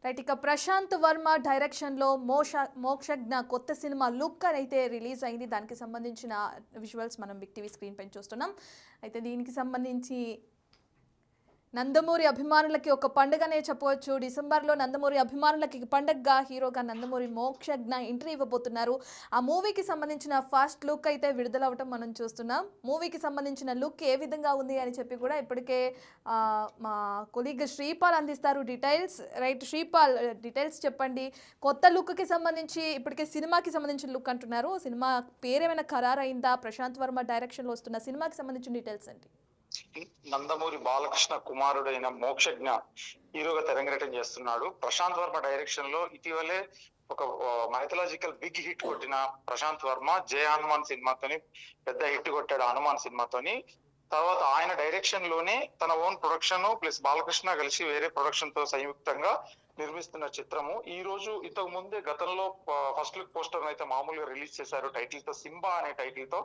Right. ఇక ప్రశాంత్ వర్మ డైరెక్షన్లో మోక్షజ్ఞ కొత్త సినిమా లుక్ అయితే రిలీజ్ అయింది. దానికి సంబంధించిన విజువల్స్ మనం బిగ్ టీవీ స్క్రీన్ పైన చూస్తున్నాం. అయితే దీనికి సంబంధించి నందమూరి అభిమానులకి ఒక పండుగనే చెప్పవచ్చు. డిసెంబర్లో నందమూరి అభిమానులకి పండుగగా హీరోగా నందమూరి మోక్షజ్ఞ ఎంట్రీ ఇవ్వబోతున్నారు. ఆ మూవీకి సంబంధించిన ఫస్ట్ లుక్ అయితే విడుదలవటం మనం చూస్తున్నాం. మూవీకి సంబంధించిన లుక్ ఏ విధంగా ఉంది అని చెప్పి కూడా ఇప్పటికే మా కొలీగ్ శ్రీపాల్ అందిస్తారు డీటెయిల్స్. రైట్ శ్రీపాల్, డీటెయిల్స్ చెప్పండి. కొత్త లుక్కి సంబంధించి ఇప్పటికే సినిమాకి సంబంధించిన లుక్ అంటున్నారు. సినిమా పేరేమైనా ఖరారైందా? ప్రశాంత్ వర్మ డైరెక్షన్లో వస్తున్న సినిమాకి సంబంధించిన డీటెయిల్స్ ఏంటి? నందమూరి బాలకృష్ణ కుమారుడైన మోక్షజ్ఞ హీరోగా తెరంగేటం చేస్తున్నాడు. ప్రశాంత్ వర్మ డైరెక్షన్ లో ఇటీవలే ఒక మైథలాజికల్ బిగ్ హిట్ కొట్టిన ప్రశాంత్ వర్మ జయ హనుమాన్ సినిమాతోని పెద్ద హిట్ కొట్టాడు. హనుమాన్ సినిమాతోని తర్వాత ఆయన డైరెక్షన్ లోనే తన ఓన్ ప్రొడక్షన్ ప్లస్ బాలకృష్ణ కలిసి వేరే ప్రొడక్షన్ తో సంయుక్తంగా నిర్మిస్తున్న చిత్రము. ఈ రోజు ఇంతకు ముందే గతంలో ఫస్ట్ లుక్ పోస్టర్ అయితే మామూలుగా రిలీజ్ చేశారు టైటిల్ తో, సింబా అనే టైటిల్ తో.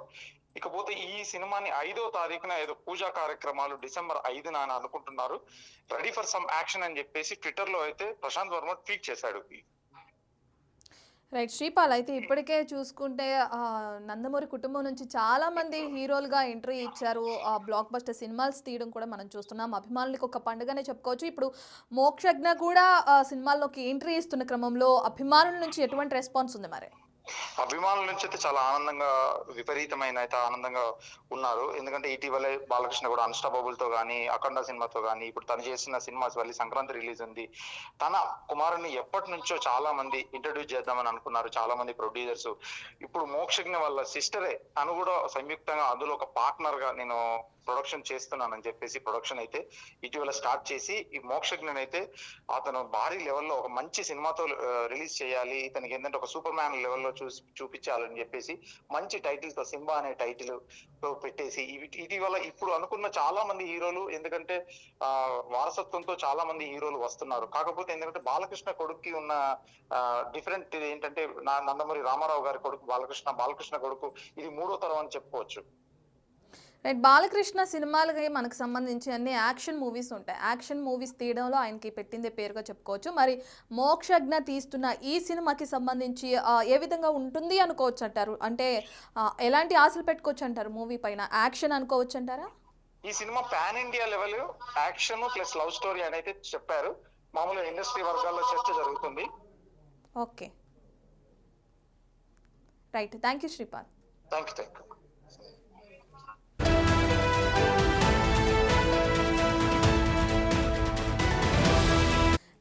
ఇకపోతే ఈ సినిమాని 5వ తారీఖున ఏదో పూజా కార్యక్రమాలు డిసెంబర్ 5న అని అనుకుంటున్నారు. రెడీ ఫర్ సమ్ యాక్షన్ అని చెప్పేసి ట్విట్టర్ లో అయితే ప్రశాంత్ వర్మ ట్వీట్ చేశాడు. రైట్ శ్రీపాల్, అయితే ఇప్పటికే చూసుకుంటే నందమూరి కుటుంబం నుంచి చాలామంది హీరోలుగా ఎంట్రీ ఇచ్చారు. బ్లాక్ బస్టర్ సినిమాలు తీయడం కూడా మనం చూస్తున్నాం. అభిమానులకు ఒక పండుగనే చెప్పుకోవచ్చు. ఇప్పుడు మోక్షజ్ఞ కూడా సినిమాల్లోకి ఎంట్రీ ఇస్తున్న క్రమంలో అభిమానుల నుంచి ఎటువంటి రెస్పాన్స్ ఉంది మరి? అభిమానుల నుంచి అయితే చాలా ఆనందంగా, విపరీతమైన అయితే ఆనందంగా ఉన్నారు. ఎందుకంటే ఇటీవలే బాలకృష్ణ కూడా అన్స్టాపబుల్ తో గానీ, అఖండ సినిమాతో గానీ, ఇప్పుడు తను చేసిన సినిమా మళ్ళీ సంక్రాంతి రిలీజ్ ఉంది. తన కుమారుని ఎప్పటి నుంచో చాలా మంది ఇంట్రడ్యూస్ చేద్దామని అనుకున్నారు, చాలా మంది ప్రొడ్యూసర్స్. ఇప్పుడు మోక్షజ్ఞ వాళ్ళ సిస్టరే తను కూడా సంయుక్తంగా అందులో ఒక పార్ట్నర్ గా నేను ప్రొడక్షన్ చేస్తున్నానని చెప్పేసి ప్రొడక్షన్ అయితే ఇటీవల స్టార్ట్ చేసి ఈ మోక్షజ్ఞని అయితే అతను భారీ లెవెల్లో ఒక మంచి సినిమాతో రిలీజ్ చేయాలి, ఇతనికి ఏంటంటే ఒక సూపర్ మ్యాన్ లెవెల్లో చూపించాలని చెప్పేసి మంచి టైటిల్ తో సింబా అనే టైటిల్ పెట్టేసి ఇటీవల ఇప్పుడు అనుకున్న చాలా మంది హీరోలు, ఎందుకంటే వారసత్వంతో చాలా మంది హీరోలు వస్తున్నారు. కాకపోతే ఎందుకంటే బాలకృష్ణ కొడుక్కి ఉన్న డిఫరెంట్ ఏంటంటే నందమూరి రామారావు గారి కొడుకు బాలకృష్ణ కొడుకు ఇది 3వ తరం అని చెప్పుకోవచ్చు. రైట్. బాలకృష్ణ సినిమాలకి మనకు సంబంధించి అన్ని యాక్షన్ మూవీస్ ఉంటాయి. యాక్షన్ మూవీస్ తీయడంలో ఆయనకి పెట్టిందే పేరుగా చెప్పుకోవచ్చు. మరి మోక్షజ్ఞ తీస్తున్న ఈ సినిమాకి సంబంధించి ఏ విధంగా ఉంటుంది అనుకోవచ్చు అంటారు? అంటే ఎలాంటి ఆశలు పెట్టుకోవచ్చు అంటారు మూవీ పైన? యాక్షన్ అనుకోవచ్చు అంటారా? ఈ cinema pan India level action plus love story అని అయితే చెప్పారు. మామూలుగా ఇండస్ట్రీ వర్గాల్లో చర్చ జరుగుతుంది. Okay, right. Thank you Sripal. Thank you.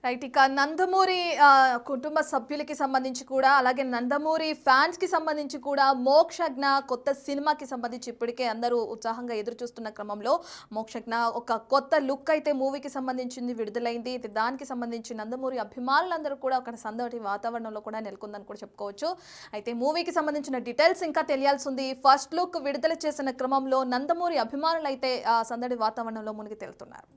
Right. ఇక నందమూరి కుటుంబ సభ్యులకి సంబంధించి కూడా, అలాగే నందమూరి ఫ్యాన్స్కి సంబంధించి కూడా మోక్షజ్ఞ కొత్త సినిమాకి సంబంధించి ఇప్పటికే అందరూ ఉత్సాహంగా ఎదురు చూస్తున్న క్రమంలో మోక్షజ్ఞ ఒక కొత్త లుక్ అయితే మూవీకి సంబంధించింది విడుదలైంది. దానికి సంబంధించి నందమూరి అభిమానులందరూ కూడా ఒక సందడి వాతావరణంలో కూడా నెలకొందని కూడా చెప్పుకోవచ్చు. అయితే మూవీకి సంబంధించిన డీటెయిల్స్ ఇంకా తెలియాల్సి ఉంది. ఫస్ట్ లుక్ విడుదల చేసిన క్రమంలో నందమూరి అభిమానులు అయితే సందడి వాతావరణంలో మునిగి తేలుతున్నారు.